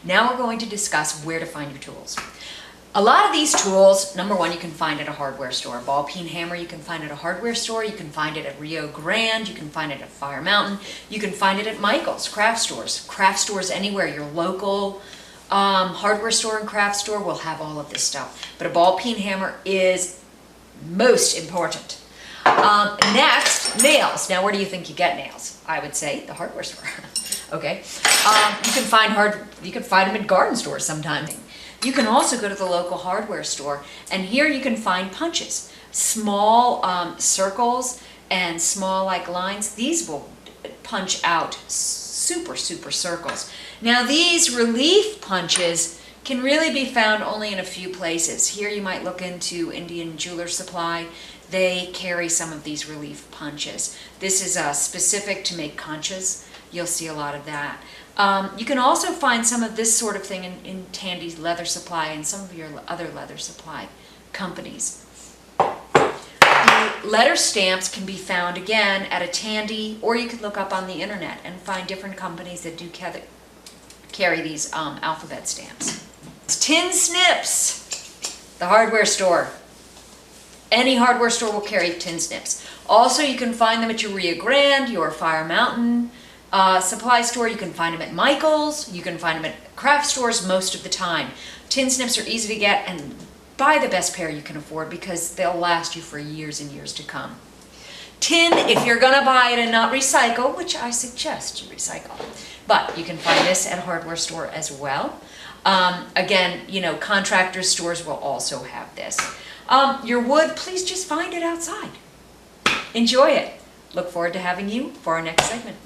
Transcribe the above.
Now we're going to discuss where to find your tools. A lot of these tools, number one, you can find at a hardware store. Ball peen hammer you can find at a hardware store, you can find it at Rio Grande, you can find it at Fire Mountain, you can find it at Michael's, craft stores anywhere. Your local hardware store and craft store will have all of this stuff. But a ball peen hammer is most important. Next, nails. Now where do you think you get nails? I would say the hardware store. Okay. You can find them at garden stores sometimes. You can also go to the local hardware store, and here you can find punches. Small circles and small like lines. These will punch out super circles. Now these relief punches can really be found only in a few places. Here you might look into Indian Jeweler Supply. They carry some of these relief punches. This is specific to make conchas. You'll see a lot of that. You can also find some of this sort of thing in Tandy's Leather Supply and some of your other leather supply companies. The letter stamps can be found again at a Tandy, or you can look up on the internet and find different companies that do carry these alphabet stamps. Tin snips, the hardware store. Any hardware store will carry tin snips. Also, you can find them at your Rio Grande, your Fire Mountain supply store. You can find them at Michael's. You can find them at craft stores most of the time. Tin snips are easy to get, and buy the best pair you can afford because they'll last you for years and years to come. Tin, if you're gonna buy it and not recycle, which I suggest you recycle, but you can find this at a hardware store as well. Again, you know, contractor stores will also have this. Your wood, please just find it outside. Enjoy it. Look forward to having you for our next segment.